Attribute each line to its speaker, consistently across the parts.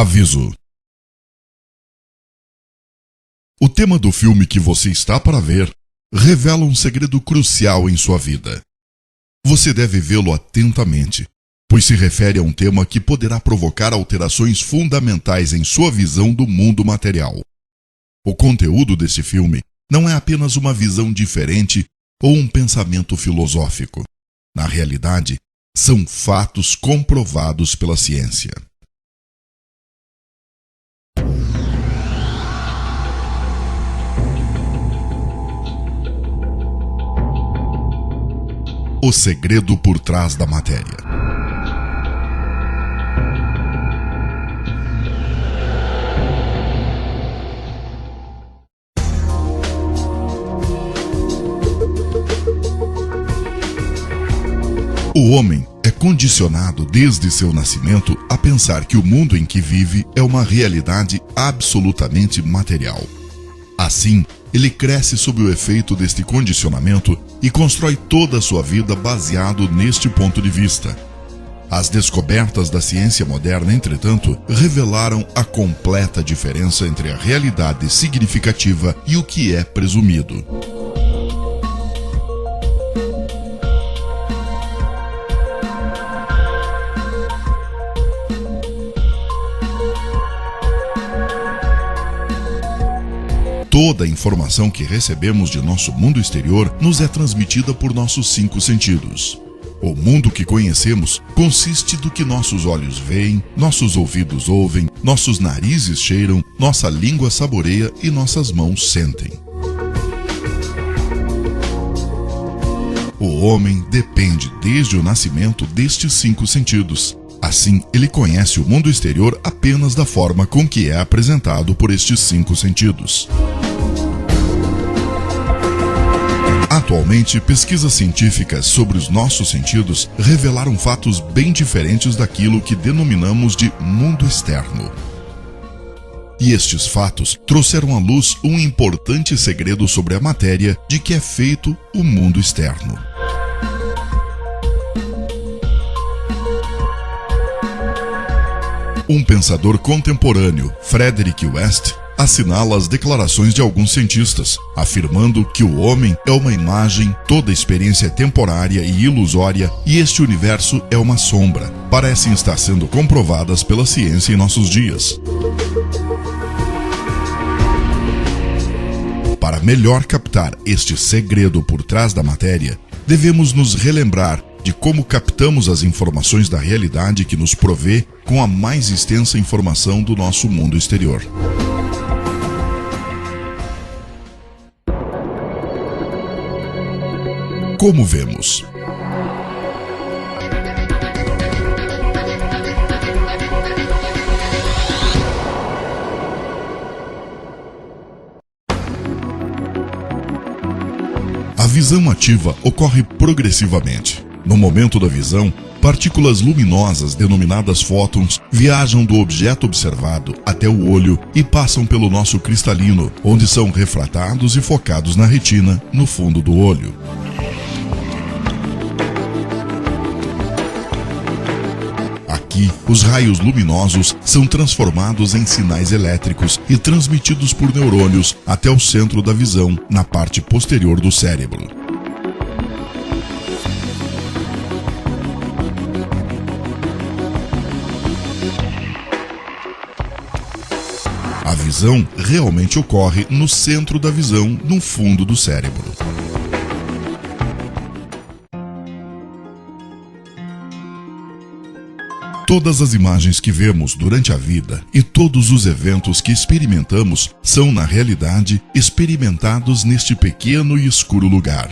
Speaker 1: Aviso: o tema do filme que você está para ver revela um segredo crucial em sua vida. Você deve vê-lo atentamente, pois se refere a um tema que poderá provocar alterações fundamentais em sua visão do mundo material. O conteúdo desse filme não é apenas uma visão diferente ou um pensamento filosófico. Na realidade, são fatos comprovados pela ciência. O segredo por trás da matéria. O homem é condicionado desde seu nascimento a pensar que o mundo em que vive é uma realidade absolutamente material. Assim, ele cresce sob o efeito deste condicionamento e constrói toda a sua vida baseado neste ponto de vista. As descobertas da ciência moderna, entretanto, revelaram a completa diferença entre a realidade significativa e o que é presumido. Toda a informação que recebemos de nosso mundo exterior nos é transmitida por nossos 5 sentidos. O mundo que conhecemos consiste do que nossos olhos veem, nossos ouvidos ouvem, nossos narizes cheiram, nossa língua saboreia e nossas mãos sentem. O homem depende desde o nascimento destes 5 sentidos. Assim, ele conhece o mundo exterior apenas da forma com que é apresentado por estes 5 sentidos. Atualmente, pesquisas científicas sobre os nossos sentidos revelaram fatos bem diferentes daquilo que denominamos de mundo externo. E estes fatos trouxeram à luz um importante segredo sobre a matéria de que é feito o mundo externo. Um pensador contemporâneo, Frederick West, assinala as declarações de alguns cientistas, afirmando que o homem é uma imagem, toda experiência é temporária e ilusória e este universo é uma sombra. Parecem estar sendo comprovadas pela ciência em nossos dias. Para melhor captar este segredo por trás da matéria, devemos nos relembrar de como captamos as informações da realidade que nos provê com a mais extensa informação do nosso mundo exterior. Como vemos? A visão ativa ocorre progressivamente. No momento da visão, partículas luminosas denominadas fótons viajam do objeto observado até o olho e passam pelo nosso cristalino, onde são refratados e focados na retina, no fundo do olho. Aqui, os raios luminosos são transformados em sinais elétricos e transmitidos por neurônios até o centro da visão, na parte posterior do cérebro. A visão realmente ocorre no centro da visão, no fundo do cérebro. Todas as imagens que vemos durante a vida e todos os eventos que experimentamos são, na realidade, experimentados neste pequeno e escuro lugar.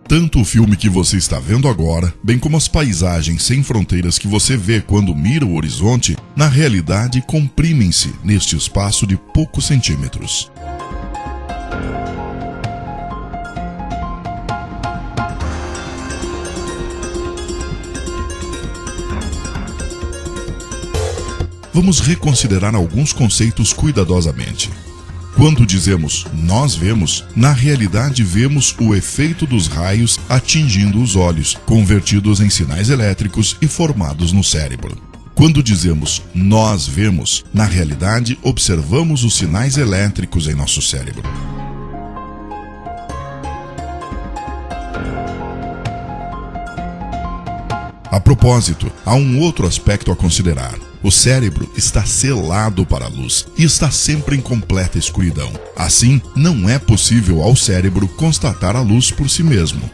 Speaker 1: Tanto o filme que você está vendo agora, bem como as paisagens sem fronteiras que você vê quando mira o horizonte, na realidade comprimem-se neste espaço de poucos centímetros. Vamos reconsiderar alguns conceitos cuidadosamente. Quando dizemos nós vemos, na realidade vemos o efeito dos raios atingindo os olhos, convertidos em sinais elétricos e formados no cérebro. Quando dizemos nós vemos, na realidade observamos os sinais elétricos em nosso cérebro. A propósito, há um outro aspecto a considerar. O cérebro está selado para a luz e está sempre em completa escuridão. Assim, não é possível ao cérebro constatar a luz por si mesmo.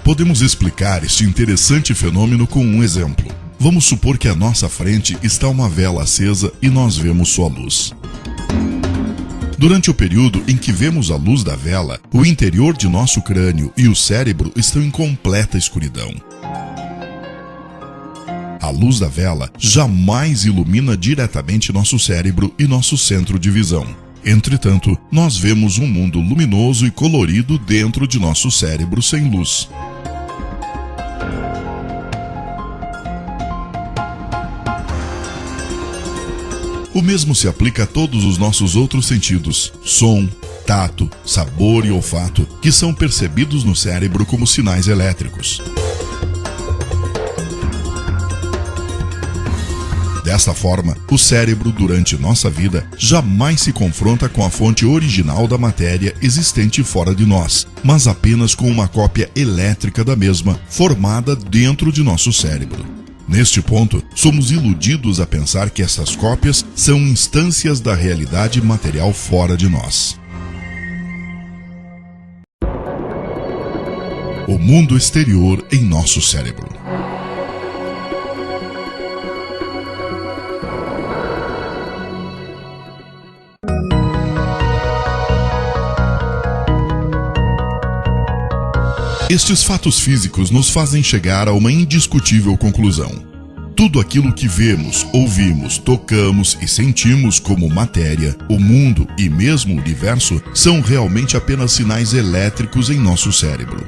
Speaker 1: Podemos explicar este interessante fenômeno com um exemplo. Vamos supor que à nossa frente está uma vela acesa e nós vemos sua luz. Durante o período em que vemos a luz da vela, o interior de nosso crânio e o cérebro estão em completa escuridão. A luz da vela jamais ilumina diretamente nosso cérebro e nosso centro de visão. Entretanto, nós vemos um mundo luminoso e colorido dentro de nosso cérebro sem luz. O mesmo se aplica a todos os nossos outros sentidos: som, tato, sabor e olfato, que são percebidos no cérebro como sinais elétricos. Desta forma, o cérebro, durante nossa vida, jamais se confronta com a fonte original da matéria existente fora de nós, mas apenas com uma cópia elétrica da mesma, formada dentro de nosso cérebro. Neste ponto, somos iludidos a pensar que essas cópias são instâncias da realidade material fora de nós. O mundo exterior em nosso cérebro. Estes fatos físicos nos fazem chegar a uma indiscutível conclusão. Tudo aquilo que vemos, ouvimos, tocamos e sentimos como matéria, o mundo e mesmo o universo são realmente apenas sinais elétricos em nosso cérebro.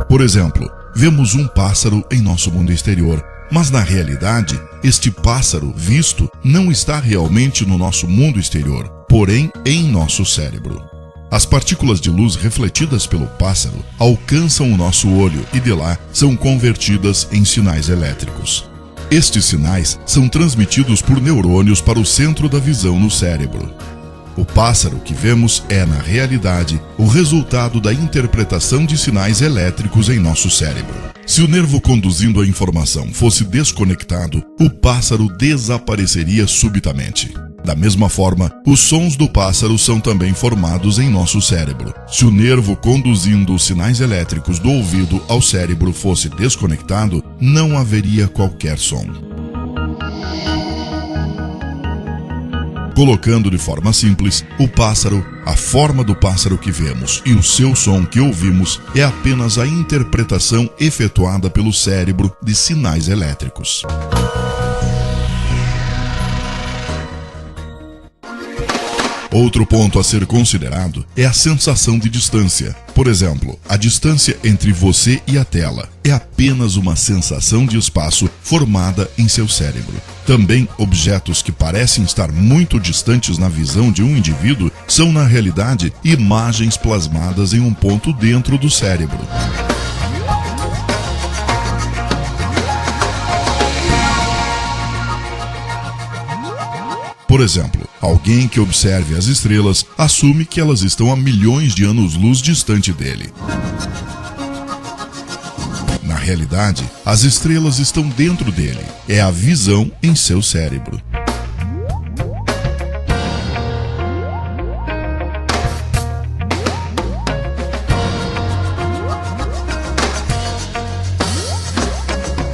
Speaker 1: Por exemplo, vemos um pássaro em nosso mundo exterior, mas na realidade, este pássaro visto não está realmente no nosso mundo exterior, porém em nosso cérebro. As partículas de luz refletidas pelo pássaro alcançam o nosso olho e de lá são convertidas em sinais elétricos. Estes sinais são transmitidos por neurônios para o centro da visão no cérebro. O pássaro que vemos é, na realidade, o resultado da interpretação de sinais elétricos em nosso cérebro. Se o nervo conduzindo a informação fosse desconectado, o pássaro desapareceria subitamente. Da mesma forma, os sons do pássaro são também formados em nosso cérebro. Se o nervo conduzindo os sinais elétricos do ouvido ao cérebro fosse desconectado, não haveria qualquer som. Colocando de forma simples, o pássaro, a forma do pássaro que vemos e o seu som que ouvimos é apenas a interpretação efetuada pelo cérebro de sinais elétricos. Outro ponto a ser considerado é a sensação de distância. Por exemplo, a distância entre você e a tela é apenas uma sensação de espaço formada em seu cérebro. Também, objetos que parecem estar muito distantes na visão de um indivíduo são, na realidade, imagens plasmadas em um ponto dentro do cérebro. Por exemplo, alguém que observe as estrelas assume que elas estão a milhões de anos-luz distante dele. Na realidade, as estrelas estão dentro dele. É a visão em seu cérebro.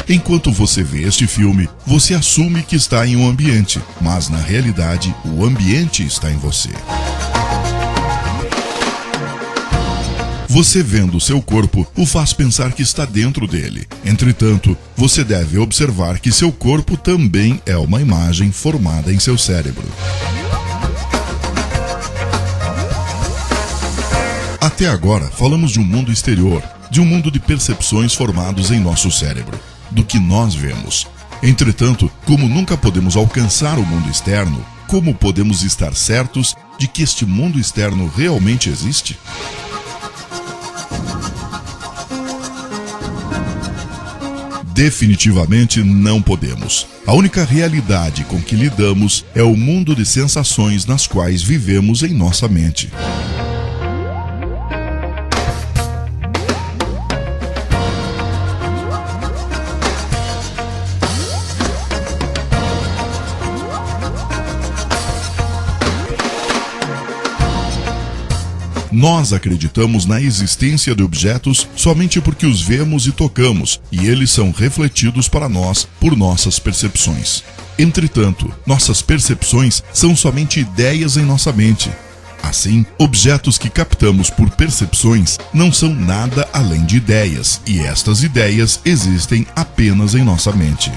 Speaker 1: Enquanto você vê este filme, você assume que está em um ambiente, mas na realidade, o ambiente está em você. Você vendo seu corpo o faz pensar que está dentro dele. Entretanto, você deve observar que seu corpo também é uma imagem formada em seu cérebro. Até agora, falamos de um mundo exterior, de um mundo de percepções formados em nosso cérebro, do que nós vemos. Entretanto, como nunca podemos alcançar o mundo externo, como podemos estar certos de que este mundo externo realmente existe? Definitivamente não podemos. A única realidade com que lidamos é o mundo de sensações nas quais vivemos em nossa mente. Nós acreditamos na existência de objetos somente porque os vemos e tocamos, e eles são refletidos para nós por nossas percepções. Entretanto, nossas percepções são somente ideias em nossa mente. Assim, objetos que captamos por percepções não são nada além de ideias, e estas ideias existem apenas em nossa mente.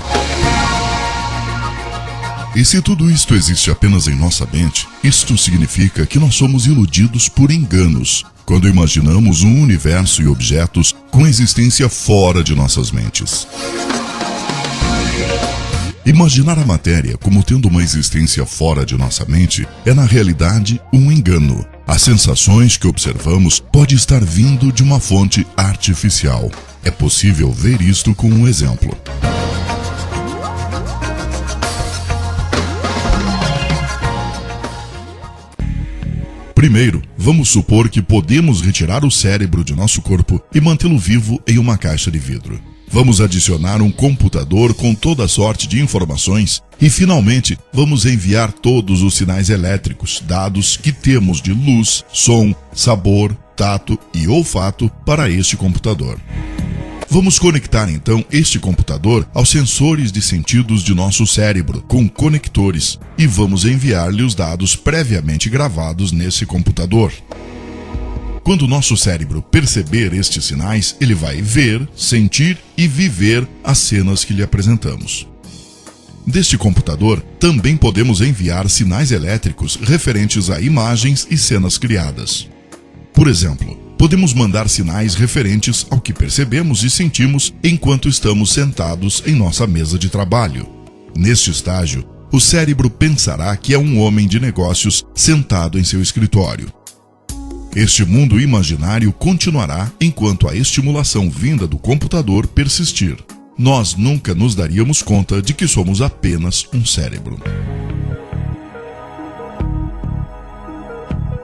Speaker 1: E se tudo isto existe apenas em nossa mente, isto significa que nós somos iludidos por enganos, quando imaginamos um universo e objetos com existência fora de nossas mentes. Imaginar a matéria como tendo uma existência fora de nossa mente é, na realidade, um engano. As sensações que observamos podem estar vindo de uma fonte artificial. É possível ver isto com um exemplo. Primeiro, vamos supor que podemos retirar o cérebro de nosso corpo e mantê-lo vivo em uma caixa de vidro. Vamos adicionar um computador com toda sorte de informações e, finalmente, vamos enviar todos os sinais elétricos, dados que temos de luz, som, sabor, tato e olfato para este computador. Vamos conectar então este computador aos sensores de sentidos de nosso cérebro, com conectores, e vamos enviar-lhe os dados previamente gravados nesse computador. Quando nosso cérebro perceber estes sinais, ele vai ver, sentir e viver as cenas que lhe apresentamos. Deste computador, também podemos enviar sinais elétricos referentes a imagens e cenas criadas. Por exemplo, podemos mandar sinais referentes ao que percebemos e sentimos enquanto estamos sentados em nossa mesa de trabalho. Neste estágio, o cérebro pensará que é um homem de negócios sentado em seu escritório. Este mundo imaginário continuará enquanto a estimulação vinda do computador persistir. Nós nunca nos daríamos conta de que somos apenas um cérebro.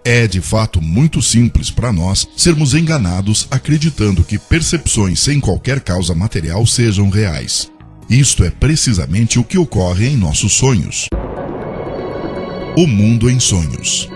Speaker 1: É de fato muito simples para nós sermos enganados acreditando que percepções sem qualquer causa material sejam reais. Isto é precisamente o que ocorre em nossos sonhos. O mundo em sonhos.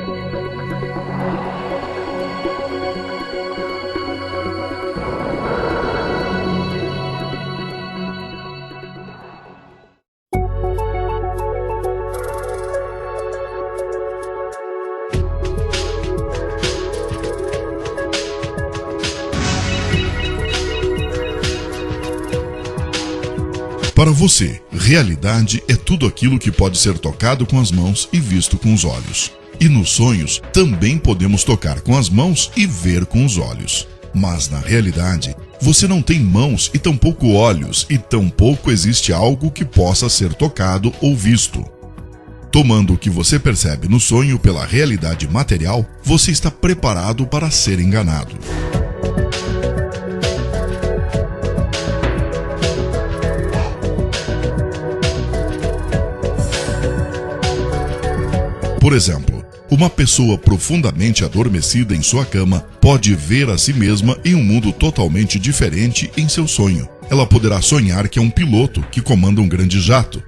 Speaker 1: Para você, realidade é tudo aquilo que pode ser tocado com as mãos e visto com os olhos. E nos sonhos, também podemos tocar com as mãos e ver com os olhos. Mas na realidade, você não tem mãos e tampouco olhos, e tampouco existe algo que possa ser tocado ou visto. Tomando o que você percebe no sonho pela realidade material, você está preparado para ser enganado. Por exemplo, uma pessoa profundamente adormecida em sua cama pode ver a si mesma em um mundo totalmente diferente em seu sonho. Ela poderá sonhar que é um piloto que comanda um grande jato.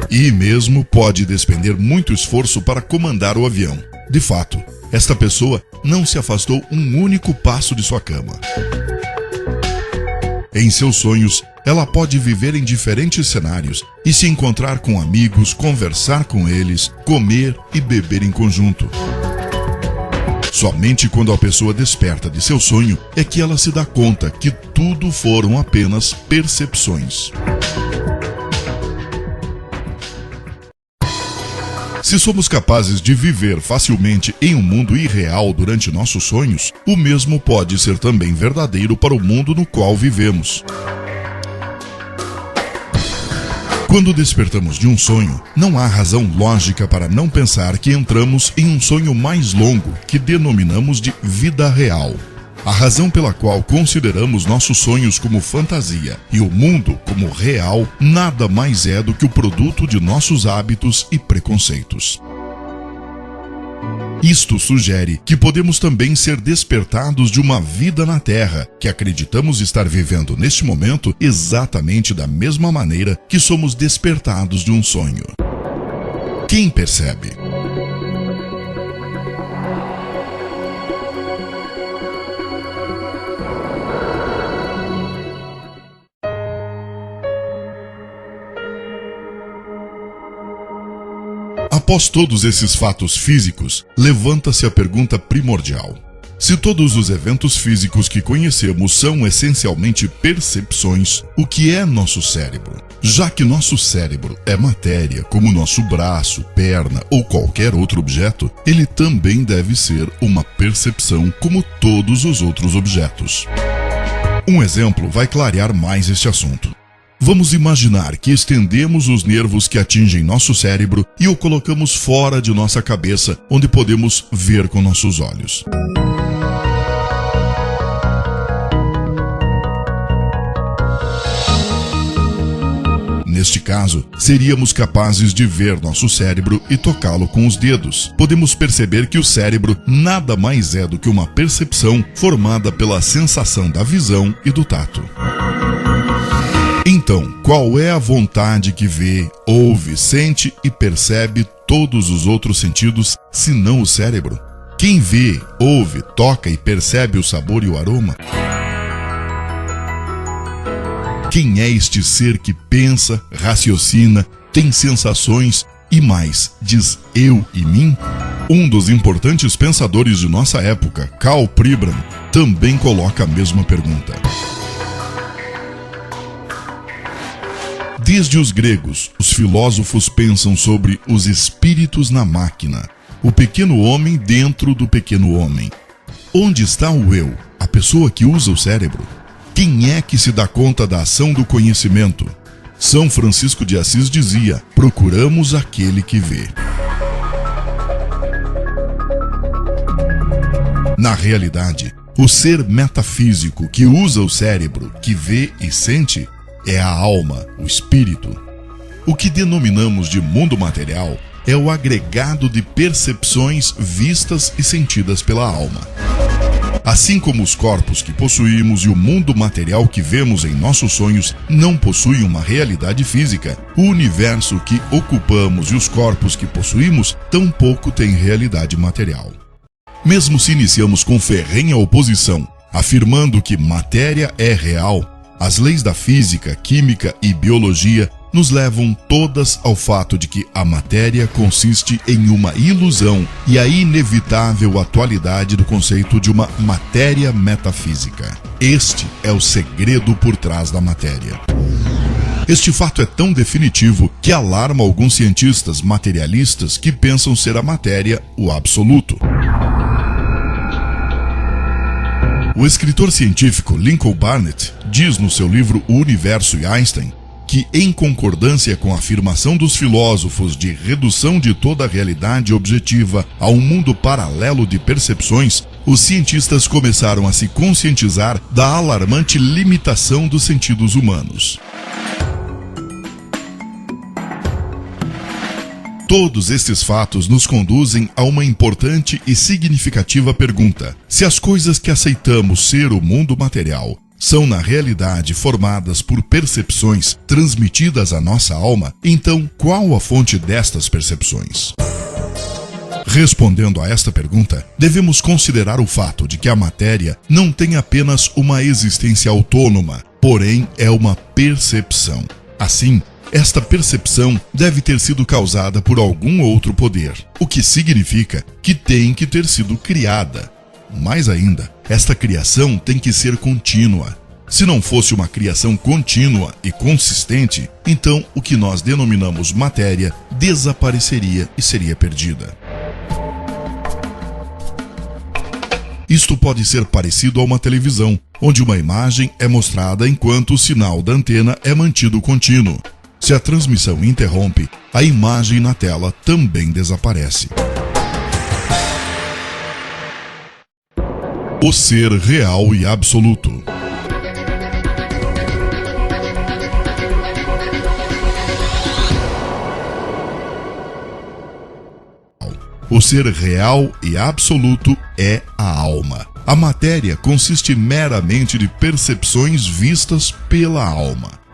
Speaker 1: E mesmo pode despender muito esforço para comandar o avião. De fato, esta pessoa não se afastou um único passo de sua cama. Em seus sonhos, ela pode viver em diferentes cenários e se encontrar com amigos, conversar com eles, comer e beber em conjunto. Somente quando a pessoa desperta de seu sonho é que ela se dá conta que tudo foram apenas percepções. Se somos capazes de viver facilmente em um mundo irreal durante nossos sonhos, o mesmo pode ser também verdadeiro para o mundo no qual vivemos. Quando despertamos de um sonho, não há razão lógica para não pensar que entramos em um sonho mais longo, que denominamos de vida real. A razão pela qual consideramos nossos sonhos como fantasia e o mundo como real nada mais é do que o produto de nossos hábitos e preconceitos. Isto sugere que podemos também ser despertados de uma vida na Terra, que acreditamos estar vivendo neste momento exatamente da mesma maneira que somos despertados de um sonho. Quem percebe? Após todos esses fatos físicos, levanta-se a pergunta primordial. Se todos os eventos físicos que conhecemos são essencialmente percepções, o que é nosso cérebro? Já que nosso cérebro é matéria, como nosso braço, perna ou qualquer outro objeto, ele também deve ser uma percepção como todos os outros objetos. Um exemplo vai clarear mais este assunto. Vamos imaginar que estendemos os nervos que atingem nosso cérebro e o colocamos fora de nossa cabeça, onde podemos ver com nossos olhos. Neste caso, seríamos capazes de ver nosso cérebro e tocá-lo com os dedos. Podemos perceber que o cérebro nada mais é do que uma percepção formada pela sensação da visão e do tato. Então, qual é a vontade que vê, ouve, sente e percebe todos os outros sentidos, senão o cérebro? Quem vê, ouve, toca e percebe o sabor e o aroma? Quem é este ser que pensa, raciocina, tem sensações e mais, diz eu e mim? Um dos importantes pensadores de nossa época, Karl Pribram, também coloca a mesma pergunta. Desde os gregos, os filósofos pensam sobre os espíritos na máquina, o pequeno homem dentro do pequeno homem. Onde está o eu, a pessoa que usa o cérebro? Quem é que se dá conta da ação do conhecimento? São Francisco de Assis dizia: procuramos aquele que vê. Na realidade, o ser metafísico que usa o cérebro, que vê e sente, é a alma, o espírito. O que denominamos de mundo material é o agregado de percepções vistas e sentidas pela alma. Assim como os corpos que possuímos e o mundo material que vemos em nossos sonhos não possuem uma realidade física, o universo que ocupamos e os corpos que possuímos tampouco têm realidade material. Mesmo se iniciamos com ferrenha oposição, afirmando que matéria é real, as leis da física, química e biologia nos levam todas ao fato de que a matéria consiste em uma ilusão e a inevitável atualidade do conceito de uma matéria metafísica. Este é o segredo por trás da matéria. Este fato é tão definitivo que alarma alguns cientistas materialistas que pensam ser a matéria o absoluto. O escritor científico Lincoln Barnett diz no seu livro O Universo e Einstein que, em concordância com a afirmação dos filósofos de redução de toda a realidade objetiva a um mundo paralelo de percepções, os cientistas começaram a se conscientizar da alarmante limitação dos sentidos humanos. Todos estes fatos nos conduzem a uma importante e significativa pergunta: se as coisas que aceitamos ser o mundo material são na realidade formadas por percepções transmitidas à nossa alma, então qual a fonte destas percepções? Respondendo a esta pergunta, devemos considerar o fato de que a matéria não tem apenas uma existência autônoma, porém é uma percepção. Assim, esta percepção deve ter sido causada por algum outro poder, o que significa que tem que ter sido criada. Mais ainda, esta criação tem que ser contínua. Se não fosse uma criação contínua e consistente, então o que nós denominamos matéria desapareceria e seria perdida. Isto pode ser parecido a uma televisão, onde uma imagem é mostrada enquanto o sinal da antena é mantido contínuo. Se a transmissão interrompe, a imagem na tela também desaparece. O ser real e absoluto. O ser real e absoluto é a alma. A matéria consiste meramente de percepções vistas pela alma.